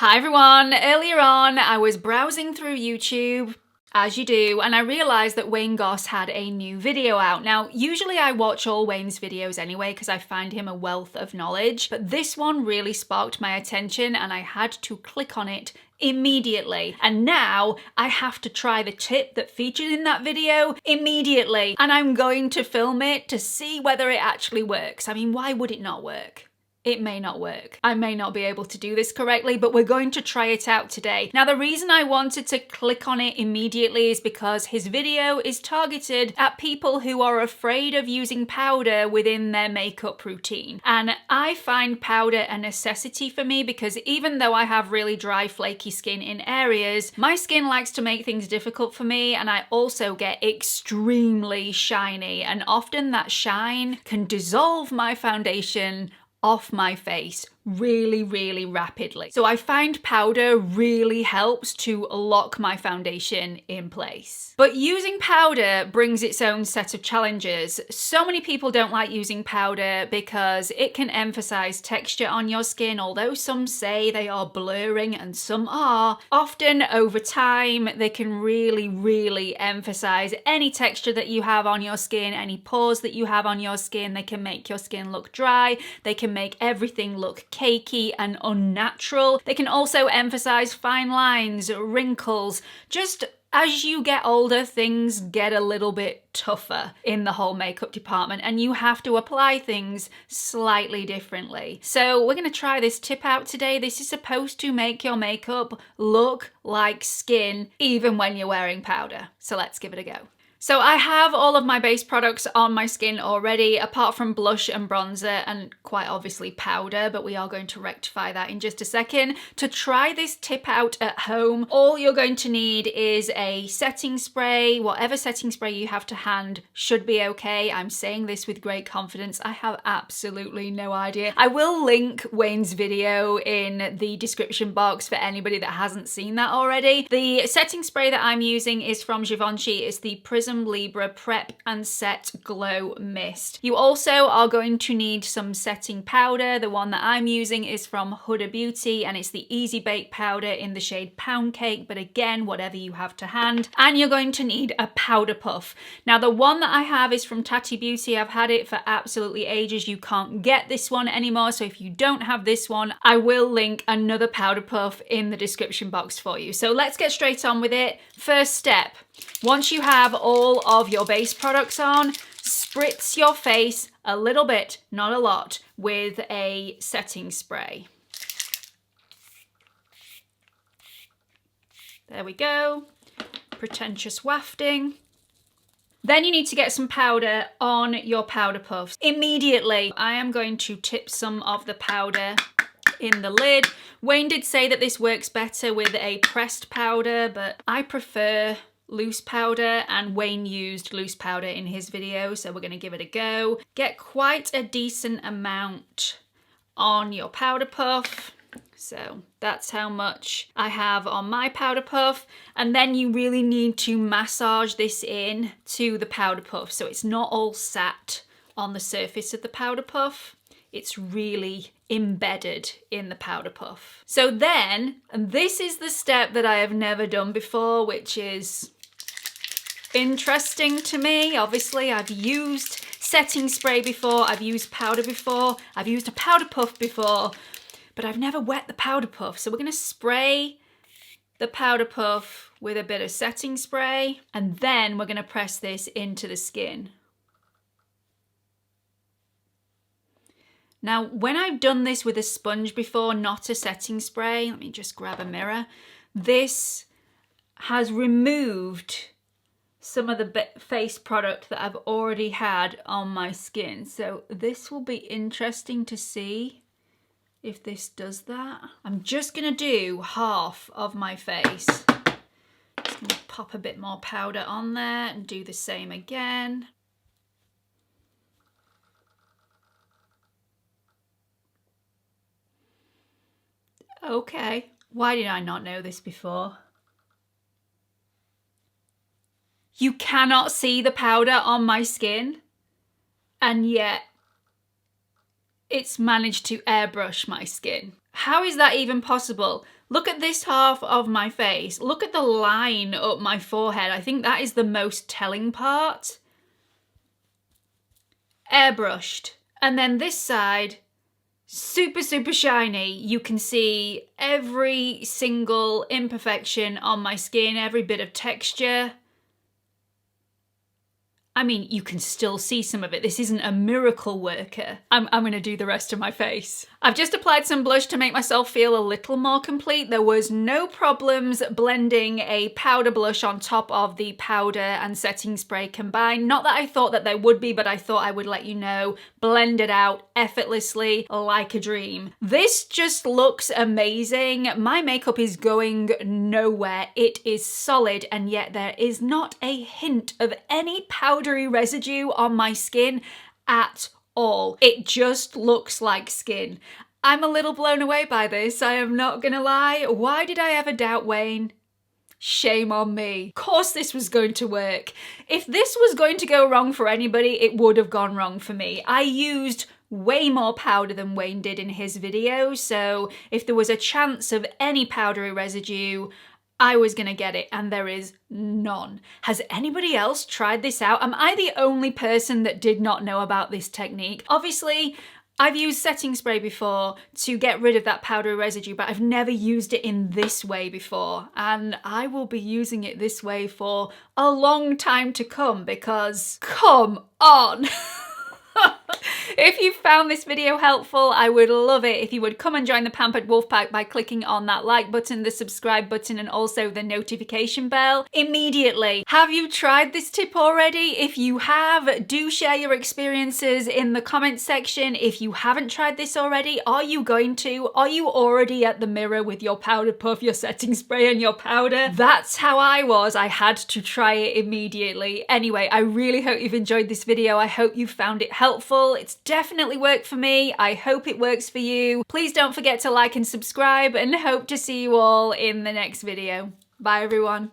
Hi everyone! Earlier on, I was browsing through YouTube, as you do, and I realised that Wayne Goss had a new video out. Now, usually I watch all Wayne's videos anyway because I find him a wealth of knowledge, but this one really sparked my attention and I had to click on it immediately. And now I have to try the tip that featured in that video immediately, and I'm going to film it to see whether it actually works. I mean, why would it not work? It may not work. I may not be able to do this correctly, but we're going to try it out today. Now, the reason I wanted to click on it immediately is because his video is targeted at people who are afraid of using powder within their makeup routine. And I find powder a necessity for me because even though I have really dry, flaky skin in areas, my skin likes to make things difficult for me, and I also get extremely shiny, and often that shine can dissolve my foundation off my face really rapidly. So I find powder really helps to lock my foundation in place. But using powder brings its own set of challenges. So many people don't like using powder because it can emphasize texture on your skin, although some say they are blurring and some are. Often over time, they can really emphasize any texture that you have on your skin, any pores that you have on your skin. They can make your skin look dry. They can make everything look cakey and unnatural. They can also emphasize fine lines, wrinkles. Just as you get older, things get a little bit tougher in the whole makeup department and you have to apply things slightly differently. So we're going to try this tip out today. This is supposed to make your makeup look like skin even when you're wearing powder. So let's give it a go. So I have all of my base products on my skin already, apart from blush and bronzer and quite obviously powder, but we are going to rectify that in just a second. To try this tip out at home, all you're going to need is a setting spray. Whatever setting spray you have to hand should be okay. I'm saying this with great confidence. I have absolutely no idea. I will link Wayne's video in the description box for anybody that hasn't seen that already. The setting spray that I'm using is from Givenchy. It's the Prism Libra Prep and Set Glow Mist. You also are going to need some setting powder. The one that I'm using is from Huda Beauty and it's the Easy Bake powder in the shade Pound Cake, but again, whatever you have to hand. And you're going to need a powder puff. Now, the one that I have is from Tati Beauty. I've had it for absolutely ages. You can't get this one anymore, so if you don't have this one, I will link another powder puff in the description box for you. So let's get straight on with it. First step. Once you have all of your base products on, spritz your face a little bit, not a lot, with a setting spray. There we go. Pretentious wafting. Then you need to get some powder on your powder puffs. Immediately, I am going to tip some of the powder in the lid. Wayne did say that this works better with a pressed powder, but I prefer loose powder, and Wayne used loose powder in his video, so we're going to give it a go. Get quite a decent amount on your powder puff. So that's how much I have on my powder puff. And then you really need to massage this in to the powder puff so it's not all sat on the surface of the powder puff. It's really embedded in the powder puff. So then, and this is the step that I have never done before, which is interesting to me. Obviously, I've used setting spray before, I've used powder before, I've used a powder puff before, but I've never wet the powder puff. So we're going to spray the powder puff with a bit of setting spray, and then we're going to press this into the skin. Now, when I've done this with a sponge before, not a setting spray, let me just grab a mirror, this has removed some of the face product that I've already had on my skin. So this will be interesting to see if this does that. I'm just gonna do half of my face. Just gonna pop a bit more powder on there and do the same again. Okay, why did I not know this before? You cannot see the powder on my skin, and yet it's managed to airbrush my skin. How is that even possible? Look at this half of my face. Look at the line up my forehead. I think that is the most telling part. Airbrushed. And then this side, super, super shiny. You can see every single imperfection on my skin, every bit of texture. I mean, you can still see some of it. This isn't a miracle worker. I'm gonna do the rest of my face. I've just applied some blush to make myself feel a little more complete. There was no problems blending a powder blush on top of the powder and setting spray combined. Not that I thought that there would be, but I thought I would let you know. Blend it out effortlessly like a dream. This just looks amazing. My makeup is going nowhere. It is solid, and yet there is not a hint of any powdery residue on my skin at all. It just looks like skin. I'm a little blown away by this, I am not gonna lie. Why did I ever doubt Wayne? Shame on me. Of course this was going to work. If this was going to go wrong for anybody, it would have gone wrong for me. I used way more powder than Wayne did in his video, so if there was a chance of any powdery residue, I was gonna get it, and there is none. Has anybody else tried this out? Am I the only person that did not know about this technique? Obviously, I've used setting spray before to get rid of that powdery residue, but I've never used it in this way before, and I will be using it this way for a long time to come because, come on! If you found this video helpful, I would love it if you would come and join the Pampered Wolf Pack by clicking on that like button, the subscribe button, and also the notification bell immediately. Have you tried this tip already? If you have, do share your experiences in the comments section. If you haven't tried this already, are you going to? Are you already at the mirror with your powder puff, your setting spray, and your powder? That's how I was. I had to try it immediately. Anyway, I really hope you've enjoyed this video. I hope you found it helpful. It's definitely worked for me. I hope it works for you. Please don't forget to like and subscribe, and hope to see you all in the next video. Bye everyone.